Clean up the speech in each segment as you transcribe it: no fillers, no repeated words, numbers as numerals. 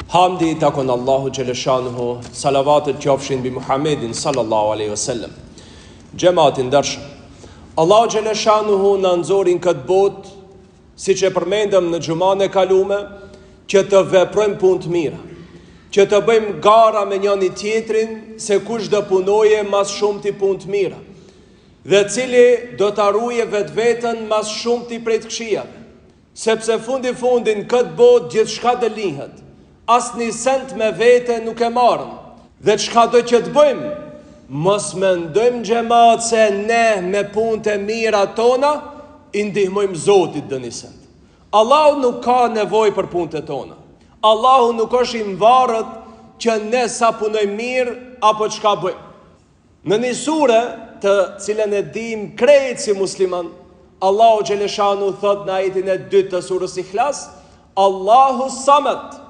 Hamdi i takon Allahu Gjeleshanuhu, salavatet qofshin bi Muhammedin sallallahu aleyhi wasallam. Gjematin dërshëm, Allahu Gjeleshanuhu në nëzorin këtë bot, si që përmendëm në gjumane kalume, që të veprojmë punë të mira, që të bëjmë gara me njëni tjetrin, se kush do punoje mas shumë ti punë të mira, dhe cili do të arruje vetë vetën mas shumë ti prej të kshijave, sepse fundin këtë bot gjithë shka dhe lihet, as një sent me vete nuk e marëm, dhe çka do që të bëjmë, mos me ndojmë gjemat se ne me punë të mira tona, i ndihmojmë Zotit dhe një sent. Allahu nuk ka nevoj për punë të tona. Allahu nuk është i mvarët që ne sa punojmë mirë, apo çka bëjmë. Në një sure të cilën e dim krejt si musliman, Allahu Gjeleshanu thot në ajetin e 2 të surës Ikhlas, Allahu Samad.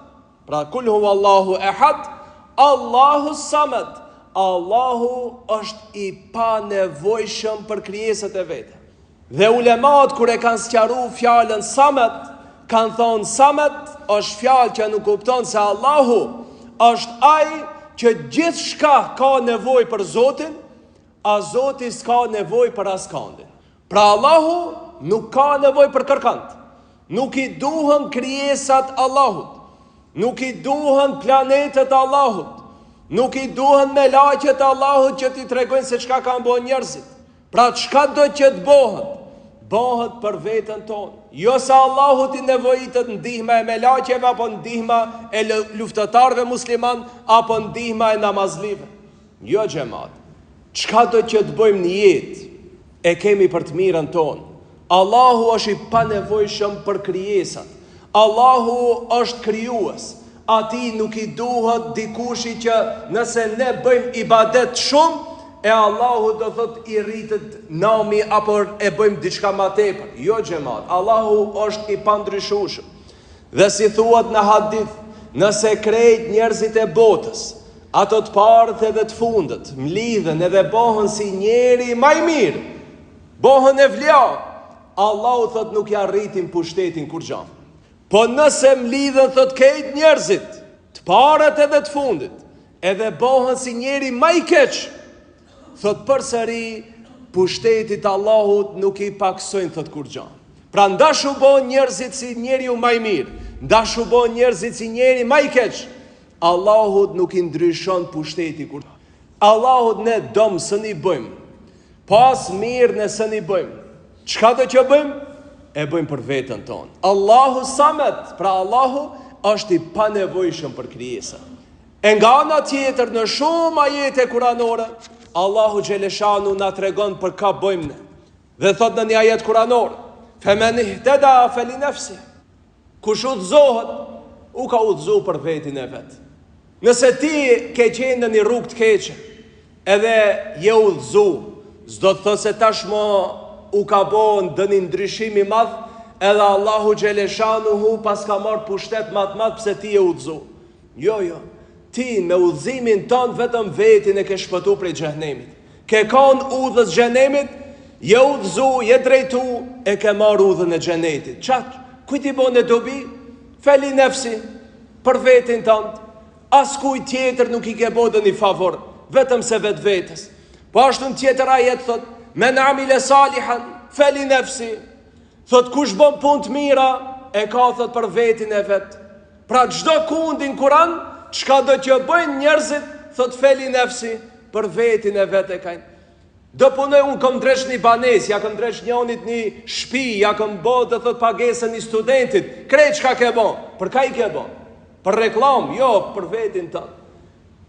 Pra kul huwa Allahu ehad, Allahu Samad. Allahu është i pa nevojshëm për krijesat e vete. Dhe ulemat kur e kanë sqaru fjalën Samad, kanë thonë Samad është fjalë që nuk kupton se Allahu është ai që gjithë shka ka nevoj për Zotin, a Zoti s'ka nevoj për askandin. Pra Allahu nuk ka nevoj për kërkant. Nuk i duhen krijesat Allahut. Nuk i duhen planetet Allahut. Nuk i duhen me laqet Allahut që ti tregojnë se çka kanë bën njerëzit. Pra çka do që të bëhet? Bëhet për veten tonë. Jo se Allahut i nevojitet ndihma e me laqeve, apo ndihma e luftëtarëve musliman, apo ndihma e namazlive. Jo xhamat. Çka do që të bëjmë në jetë, e kemi për të mirën tonë. Allahu është i panevojshëm për krijesat. Allahu është krijues. Ati nuk i duhet dikushi që nëse ne bëjmë ibadet shumë, e Allahu do thot i rritet nami apo e bëjmë diçka ma tepër. Jo xhamat, Allahu është i pandryshueshëm. Dhe si thuat në hadith, nëse krejt njerëzit e botës, ato të parët edhe të fundët, mlidhen edhe bohën si njeri maj mirë, bohën e vlja, Allahu thot nuk ja rritin pushtetin kur gjam. Po nëse mlidhen thot kejt njerëzit, të parët edhe të fundit, edhe bohën si njeri ma i keq, thot përsëri pushtetit Allahut nuk i paksojnë thot kur gjanë. Pra ndashu bohën njerëzit si njeri u ma i mirë, ndashu bohën njerëzit si njeri ma i keq, Allahut nuk i ndryshon pushteti kur gjanë. Allahut ne domë së një bëjmë, pas mirë në së një bëjmë. Çka do që bëjmë? E bëjmë për vetën tonë. Allahu Samad, pra Allahu është i panevojshëm për krijesa. E nga ana tjetër në shumë ajete kuranore, Allahu Gjeleshanu na tregon për ka bëjmë ne. Dhe thot në një ajet kuranor, Femen ihteda feli nefsi. Kush udhëzohet, u ka udhëzu për vetin e vetë. Nëse ti ke qenë në një rrugë të keqe, edhe je udhëzu, s'do të thot se tashmo u ka bo në dëni ndryshimi madh, edhe Allahu Gjeleshanuhu pas ka marrë pushtet madh pse ti e udhëzu. Jo, ti me udhëzimin tënë vetëm vetin e ke shpëtu prej xhenemit. Ke kanë udhës xhenemit, je udhëzu, je drejtu, e ke marrë udhën e xhenetit. Qatë, kujt i bon e dobi? Feli nefsi, për vetin tënë. As kuj tjetër nuk i ke bo dhe një favor, vetëm se vetë vetës. Po ashtu në tjetër ajet thot, men amile salihan, feli nefsi. Thot kush bon punë të mira, e ka thot për vetin e vetë. Pra çdo kundin Kur'an, çka do që bëjnë njerëzit, thot feli nefsi, për vetin e vetë e kajnë. Do punoj unë këm dresh një banes, ja këm dresh njonit një shpi, ja këm bo dhe thot pagesën një studentit, krejt çka ke bon, për ka i ke bon? Për reklam, jo, për vetin tënë.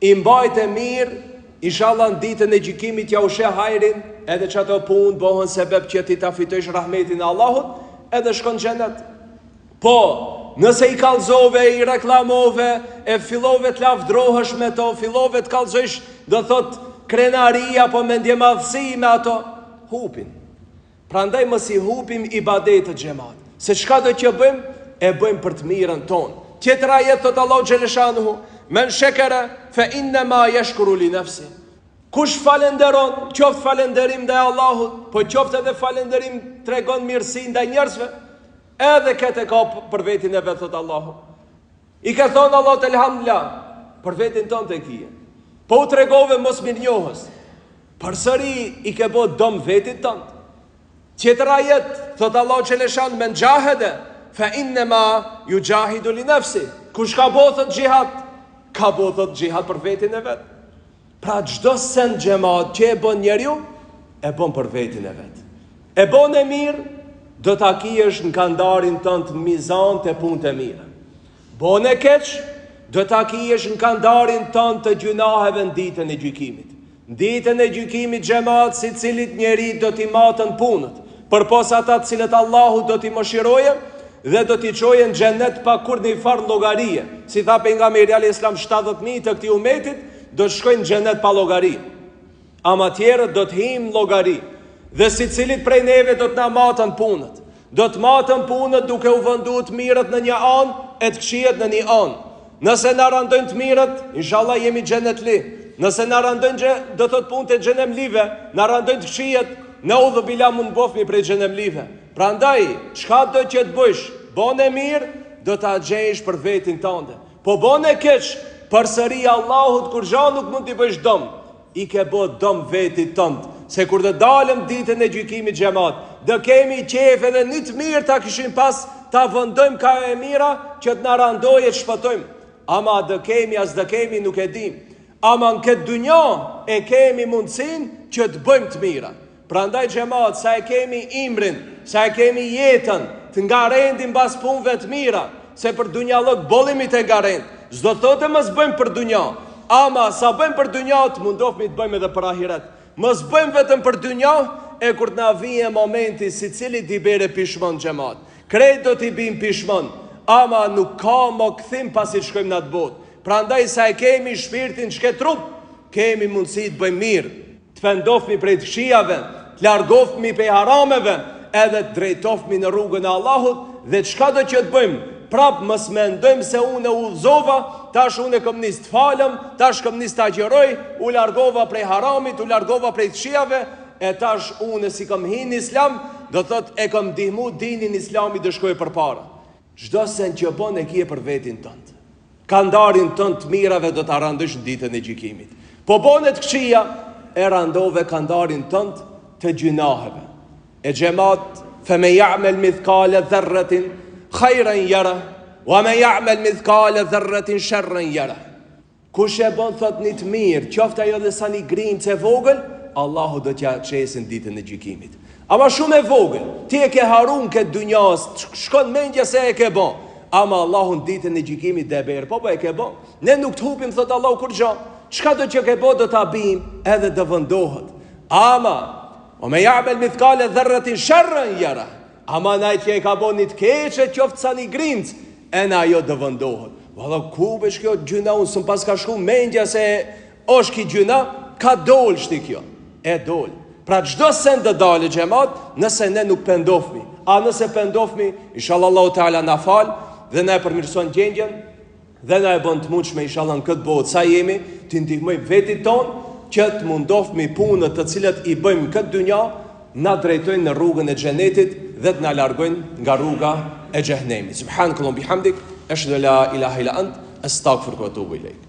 I mbajt e mirë, inshallah në ditën e gjykimit ja ushe hajrin, edhe që ato punë bohën sebeb që ti ta fitojsh rahmetin e Allahut, edhe shkon xhenet. Po, nëse i kallzove, i reklamove, e fillove të lavdrohesh me to, fillove të kallzojsh, do thot krenaria, po me ndjemadhësi me ato, hupin. Prandaj mos i hupim ibadetet xhamat. Se çka do që bëjmë, e bëjmë për të mirën tonë. Tjetër ajet thot Allahu Gjeleshanuhu, men shekere, fe innema yashkuru li nafsi. Kush falenderon, qoftë falenderim ndaj Allahut, po qoftë edhe falenderim tregon mirësi ndaj njerëzve, edhe këtë ka për vetin e vetë thot Allahu. I ka thonë Allah të elhamdulillah, për vetin tonë të kije. Po u tregove mos mirë njohës, përsëri i ke bo dom vetit tonë. Tjetër ajet, thot Allah Gjeleshan, men gjahede, fa innema ju gjahidu li nefsi. Kush ka bo thot gjihad? Ka bo thot gjihad për vetin e vetë. Pra gjdo sen gjemat që e bon njerju, e bon për vetin e vetë. E bon e mirë, do ta kijesh në kandarin tënd mizan të punë të mirë. Bon e keq, do ta kijesh në kandarin tënd të gjunaheve në ditën e gjykimit. Në ditën e gjykimit xhamat, si cilit njeri do t'i matën punët, përpos ata të cilët Allahu do t'i mëshiroje dhe do t'i çojë në xhenet pa kur një farë llogarie. Si tha pejgamberi alayhis salam, 70.000 të këtij umetit do të shkojnë në xhenet pa llogari. Ama tjerët do të hijnë llogari. Dhe si cilit prej neve do të na matën punët. Do të matën punët duke u vënduar të mirët në një anë e të këqijet në një anë. Nëse na randojnë të mirët, inshallah jemi xhenetli. Nëse na randojnë do thot punët e xhenemlive, na randojnë të këqijet, në udhë bila mund bofmi prej xhenemlive. Prandaj, çka do që të bësh, bën e mirë, do ta gjejsh për vetin tënde. Po bën e keq, përsëri Allahut kur gjë nuk mund t'i bësh dëm. I ke bë dëm vetit tënd. Se kur të dalëm ditën e gjykimit xhamat, do kemi qef edhe një të mirë ta kishim pas, ta vëndojmë ka e mira që të na randojë të shpëtojmë. Ama do kemi as do kemi nuk e dim. Ama në këtë dunjë e kemi mundësinë që të bëjmë të mira. Prandaj xhamat, sa e kemi imrin, sa e kemi jetën, të ngarendim mbas punëve të mira, se për dunjallok bollimi të ngarend. S'do thotë mos bëjmë për dunjë, ama sa bëjmë për dunjë të mundofmi të bëjmë edhe për ahiret. Mos bëjmë vetëm për dunjë, e kur të na vije momenti si cili t'i bere pishmon xhamat. Krejt do t'i bim pishmon, ama nuk ka më kthim pasi shkojmë në atë botë. Prandaj sa e kemi shpirtin çka trup, kemi mundësi të bëjmë mirë, të fendofmi prej të këqijave, të largofmi prej harameve, edhe të drejtofmi në rrugën e Allahut, dhe çka do që të bëjmë? Prap mos mendojmë se unë u udhëzova, tash unë kam nis të falem, tash kam nis të agjëroj, u largova prej haramit, u largova prej të këqijave, e tash unë si kam hin në Islam, do thot e kam ndihmu dinin Islamit të shkojë përpara. Çdo sen që bën e kije për vetin tënd. Kandarin tënd të mirave do ta randosh në ditën e gjykimit. Po bën të këqija, e randove kandarin tënd të gjunaheve. E xhamat, fa me ya'mal mithqala dharratin khayran yara, wa me ya'mal mithqala dharratin sharran yara. Kush e bën thot një të mirë, qoftë ajo dhe sa një grincë e vogël, Allahu do t'ja çesën ditën e gjykimit. Ama shumë e vogël, ti e ke harun këtë dunjas, shkon mendja se e ke bën. Ama Allahu në ditën e gjykimit dhe berë, po e ke bën. Ne nuk të hupim, thot Allahu kur gjo. Çka do që ke bën do ta bim, edhe do vendohet. Ama, o me ya'mal mithqala dharratin sharran yara. Ama na që e ka bën një të keqe, qoftë sa një grincë, e na ajo do vendohet. Valla ku besh kjo gjuna, unë sëm pas ka shku mendja se është ki gjuna, ka dol shti kjo. E dol. Pra çdo sen të dalë xhamat, nëse ne nuk pendofmi. A nëse pendofmi, inshallah Allahu Teala na fal dhe na e përmirëson gjendjen dhe na e bën të mundshme inshallah në këtë botë sa jemi, të ndihmoj vetit ton që të mundofmi punët të cilat i bëjmë këtë dynja, na drejtojnë në rrugën e xhenetit dhe të na largojnë nga rruga e xhehenemit. Subhanakallahumma bihamdik, ashhadu la ilaha illa ant, astaghfiruka wa atubu ilaik.